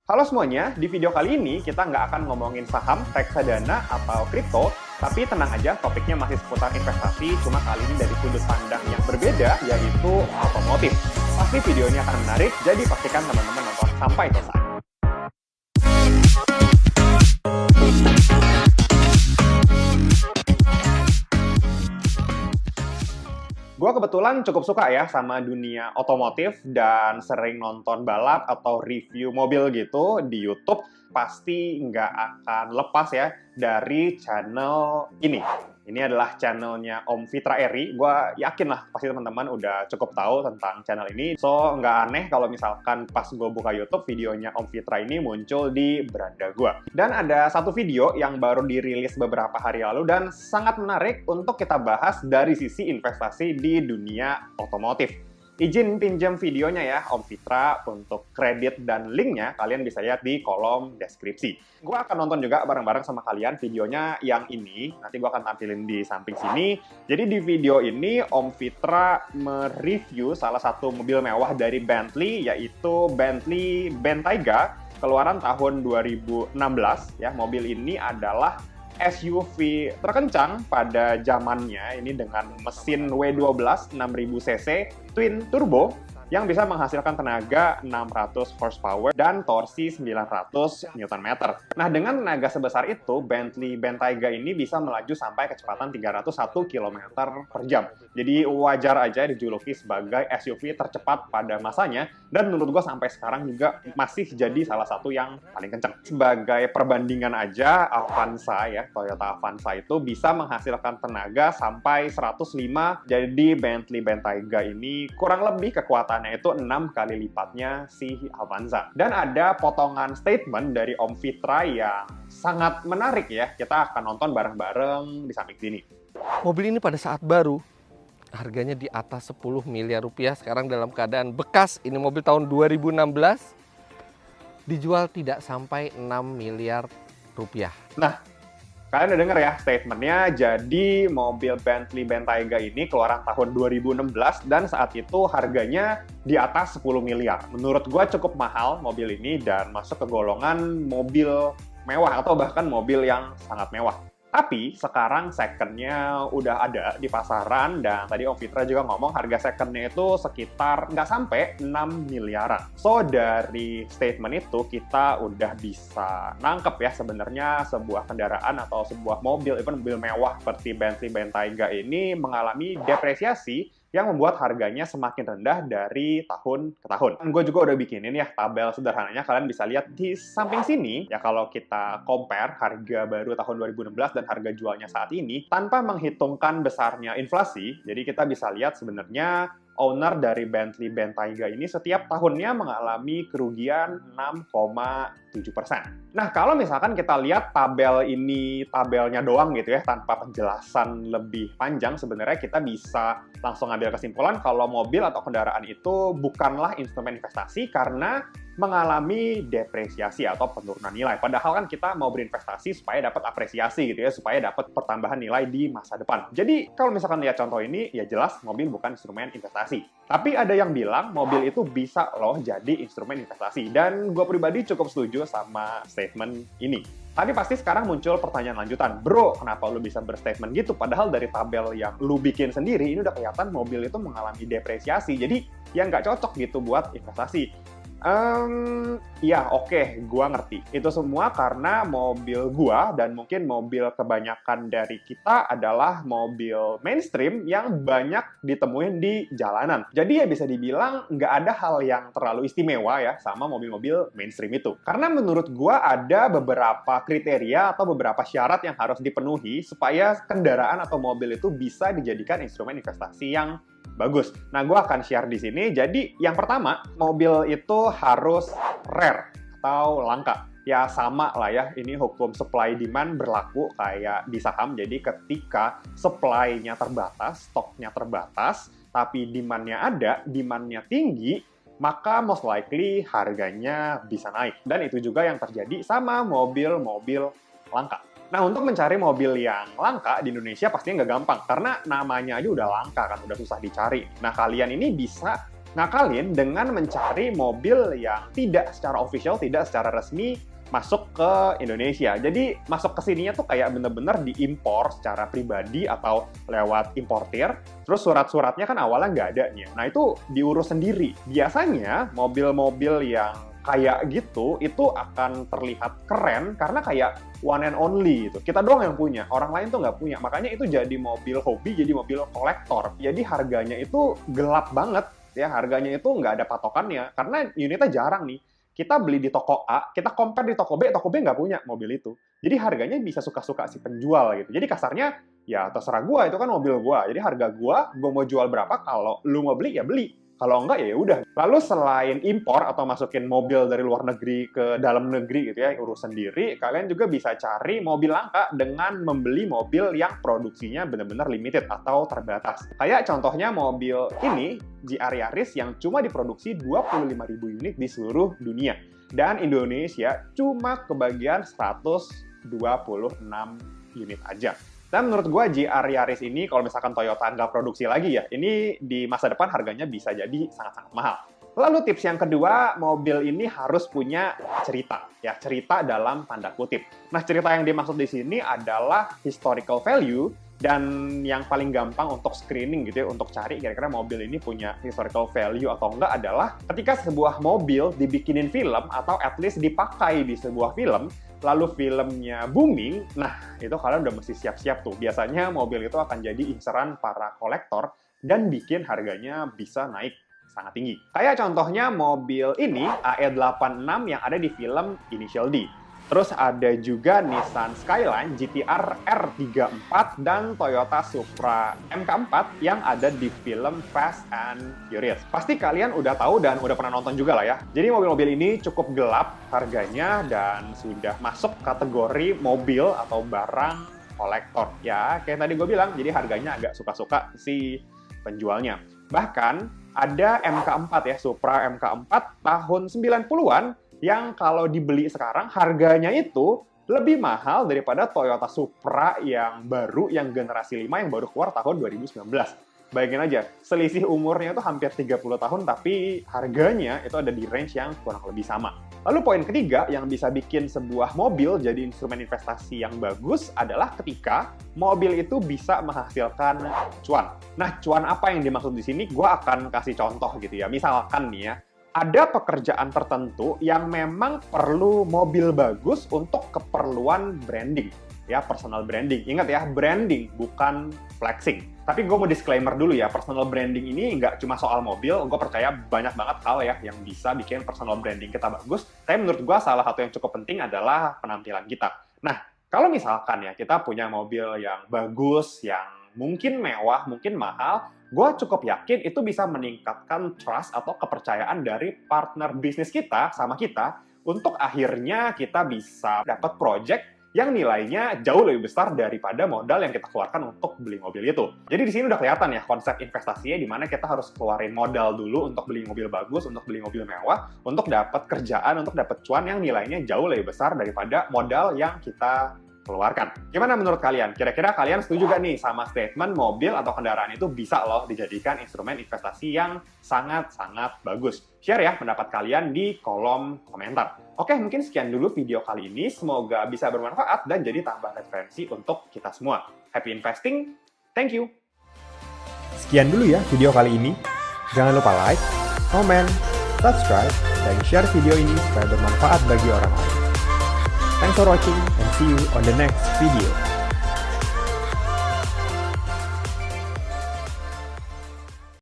Halo semuanya, di video kali ini kita nggak akan ngomongin saham, reksadana, atau kripto, tapi tenang aja, topiknya masih seputar investasi, cuma kali ini dari sudut pandang yang berbeda, yaitu otomotif. Pasti videonya akan menarik, jadi pastikan teman-teman nonton sampai selesai. Gue kebetulan cukup suka ya sama dunia otomotif dan sering nonton balap atau review mobil gitu di YouTube. Pasti nggak akan lepas ya dari channel ini. Ini adalah channelnya Om Fitra Eri. Gue yakin lah pasti teman-teman udah cukup tahu tentang channel ini. So, nggak aneh kalau misalkan pas gue buka YouTube, videonya Om Fitra ini muncul di beranda gue. Dan ada satu video yang baru dirilis beberapa hari lalu dan sangat menarik untuk kita bahas dari sisi investasi di dunia otomotif. Izin pinjam videonya ya, Om Fitra, untuk kredit dan linknya kalian bisa lihat di kolom deskripsi. Gue akan nonton juga bareng-bareng sama kalian videonya yang ini. Nanti gue akan tampilin di samping sini. Jadi di video ini Om Fitra mereview salah satu mobil mewah dari Bentley, yaitu Bentley Bentayga, keluaran tahun 2016. Ya, mobil ini adalah SUV terkencang pada zamannya, ini dengan mesin W12 6000 cc twin turbo yang bisa menghasilkan tenaga 600 horsepower dan torsi 900 Nm. Nah, dengan tenaga sebesar itu, Bentley Bentayga ini bisa melaju sampai kecepatan 301 km per jam. Jadi wajar aja dijuluki sebagai SUV tercepat pada masanya, dan menurut gue sampai sekarang juga masih jadi salah satu yang paling kencang. Sebagai perbandingan aja, Avanza ya, Toyota Avanza itu bisa menghasilkan tenaga sampai 105, jadi Bentley Bentayga ini kurang lebih kekuatan itu 6 kali lipatnya si Avanza. Dan ada potongan statement dari Om Fitra yang sangat menarik ya. Kita akan nonton bareng-bareng di samping sini. Mobil ini pada saat baru harganya di atas 10 miliar rupiah. Sekarang dalam keadaan bekas, ini mobil tahun 2016, dijual tidak sampai 6 miliar rupiah. Nah, kalian udah denger ya statementnya. Jadi mobil Bentley Bentayga ini keluaran tahun 2016 dan saat itu harganya di atas 10 miliar. Menurut gue cukup mahal mobil ini dan masuk ke golongan mobil mewah atau bahkan mobil yang sangat mewah. Tapi sekarang second-nya udah ada di pasaran dan tadi Om Fitra juga ngomong harga second-nya itu sekitar nggak sampai 6 miliaran. So dari statement itu kita udah bisa nangkep ya sebenarnya sebuah kendaraan atau sebuah mobil, even mobil mewah seperti Bentley Bentayga ini mengalami depresiasi yang membuat harganya semakin rendah dari tahun ke tahun. Gue juga udah bikinin ya tabel sederhananya, kalian bisa lihat di samping sini. Ya kalau kita compare harga baru tahun 2016 dan harga jualnya saat ini, tanpa menghitungkan besarnya inflasi, jadi kita bisa lihat sebenarnya owner dari Bentley Bentayga ini setiap tahunnya mengalami kerugian 6,7%. Nah, kalau misalkan kita lihat tabel ini, tabelnya doang gitu ya, tanpa penjelasan lebih panjang, sebenarnya kita bisa langsung ambil kesimpulan kalau mobil atau kendaraan itu bukanlah instrumen investasi karena mengalami depresiasi atau penurunan nilai. Padahal kan kita mau berinvestasi supaya dapat apresiasi gitu ya, supaya dapat pertambahan nilai di masa depan. Jadi kalau misalkan lihat contoh ini, ya jelas mobil bukan instrumen investasi. Tapi ada yang bilang mobil itu bisa loh jadi instrumen investasi. Dan gue pribadi cukup setuju sama statement ini. Tapi pasti sekarang muncul pertanyaan lanjutan. Bro, kenapa lu bisa berstatement gitu? Padahal dari tabel yang lu bikin sendiri, ini udah kelihatan mobil itu mengalami depresiasi. Jadi ya nggak cocok gitu buat investasi. Ya oke, gua ngerti. Itu semua karena mobil gua dan mungkin mobil kebanyakan dari kita adalah mobil mainstream yang banyak ditemuin di jalanan. Jadi ya bisa dibilang nggak ada hal yang terlalu istimewa ya sama mobil-mobil mainstream itu. Karena menurut gua ada beberapa kriteria atau beberapa syarat yang harus dipenuhi supaya kendaraan atau mobil itu bisa dijadikan instrumen investasi yang bagus. Nah, gue akan share di sini. Jadi, yang pertama, mobil itu harus rare atau langka. Ya, sama lah ya. Ini hukum supply demand berlaku kayak di saham. Jadi, ketika supply-nya terbatas, stoknya terbatas, tapi demand-nya ada, demand-nya tinggi, maka most likely harganya bisa naik. Dan itu juga yang terjadi sama mobil-mobil langka. Nah, untuk mencari mobil yang langka di Indonesia pastinya nggak gampang, karena namanya aja udah langka kan, udah susah dicari. Nah, kalian ini bisa ngakalin dengan mencari mobil yang tidak secara official, tidak secara resmi masuk ke Indonesia. Jadi masuk ke sininya tuh kayak bener-bener diimpor secara pribadi atau lewat importir. Terus surat-suratnya kan awalnya nggak ada nih. Nah itu diurus sendiri. Biasanya mobil-mobil yang kayak gitu itu akan terlihat keren karena kayak one and only gitu. Kita doang yang punya, orang lain tuh nggak punya. Makanya itu jadi mobil hobi, jadi mobil kolektor. Jadi harganya itu gelap banget ya, harganya itu nggak ada patokannya karena unitnya jarang nih. Kita beli di toko A, kita compare di toko B nggak punya mobil itu. Jadi harganya bisa suka-suka si penjual gitu. Jadi kasarnya, ya terserah gua, itu kan mobil gua. Jadi harga gua mau jual berapa, kalau lu mau beli, ya beli. Kalau enggak, ya udah. Lalu selain impor atau masukin mobil dari luar negeri ke dalam negeri gitu ya, urus sendiri, kalian juga bisa cari mobil langka dengan membeli mobil yang produksinya benar-benar limited atau terbatas. Kayak contohnya mobil ini, GR Yaris yang cuma diproduksi 25.000 unit di seluruh dunia. Dan Indonesia cuma kebagian 126 unit aja. Dan menurut gue GR Yaris ini, kalau misalkan Toyota nggak produksi lagi ya, ini di masa depan harganya bisa jadi sangat-sangat mahal. Lalu tips yang kedua, mobil ini harus punya cerita. Ya, cerita dalam tanda kutip. Nah, cerita yang dimaksud di sini adalah historical value, dan yang paling gampang untuk screening gitu ya, untuk cari kira-kira mobil ini punya historical value atau enggak adalah ketika sebuah mobil dibikinin film atau at least dipakai di sebuah film, lalu filmnya booming, nah itu kalian udah mesti siap-siap tuh. Biasanya mobil itu akan jadi inceran para kolektor dan bikin harganya bisa naik sangat tinggi. Kayak contohnya mobil ini, AE86 yang ada di film Initial D. Terus ada juga Nissan Skyline GT-R R34 dan Toyota Supra MK4 yang ada di film Fast and Furious. Pasti kalian udah tahu dan udah pernah nonton juga lah ya. Jadi mobil-mobil ini cukup gelap harganya dan sudah masuk kategori mobil atau barang kolektor. Ya, kayak tadi gue bilang, jadi harganya agak suka-suka si penjualnya. Bahkan ada MK4 ya, Supra MK4 tahun 90-an, yang kalau dibeli sekarang harganya itu lebih mahal daripada Toyota Supra yang baru, yang generasi 5 yang baru keluar tahun 2019. Bayangin aja, selisih umurnya itu hampir 30 tahun, tapi harganya itu ada di range yang kurang lebih sama. Lalu poin ketiga yang bisa bikin sebuah mobil jadi instrumen investasi yang bagus adalah ketika mobil itu bisa menghasilkan cuan. Nah, cuan apa yang dimaksud di sini? Gue akan kasih contoh gitu ya. Misalkan nih ya, ada pekerjaan tertentu yang memang perlu mobil bagus untuk keperluan branding. Ya, personal branding. Ingat ya, branding, bukan flexing. Tapi gue mau disclaimer dulu ya, personal branding ini nggak cuma soal mobil. Gue percaya banyak banget hal ya yang bisa bikin personal branding kita bagus. Tapi menurut gue salah satu yang cukup penting adalah penampilan kita. Nah, kalau misalkan ya kita punya mobil yang bagus, yang mungkin mewah, mungkin mahal, gue cukup yakin itu bisa meningkatkan trust atau kepercayaan dari partner bisnis kita sama kita untuk akhirnya kita bisa dapat project yang nilainya jauh lebih besar daripada modal yang kita keluarkan untuk beli mobil itu. Jadi di sini udah kelihatan ya konsep investasinya, di mana kita harus keluarin modal dulu untuk beli mobil bagus, untuk beli mobil mewah, untuk dapat kerjaan, untuk dapat cuan yang nilainya jauh lebih besar daripada modal yang kita keluarkan. Gimana menurut kalian? Kira-kira kalian setuju gak nih sama statement mobil atau kendaraan itu bisa loh dijadikan instrumen investasi yang sangat-sangat bagus? Share ya pendapat kalian di kolom komentar. Oke, mungkin sekian dulu video kali ini. Semoga bisa bermanfaat dan jadi tambah referensi untuk kita semua. Happy investing. Thank you. Sekian dulu ya video kali ini. Jangan lupa like, comment, subscribe, dan share video ini supaya bermanfaat bagi orang lain. Thanks for watching and see you on the next video.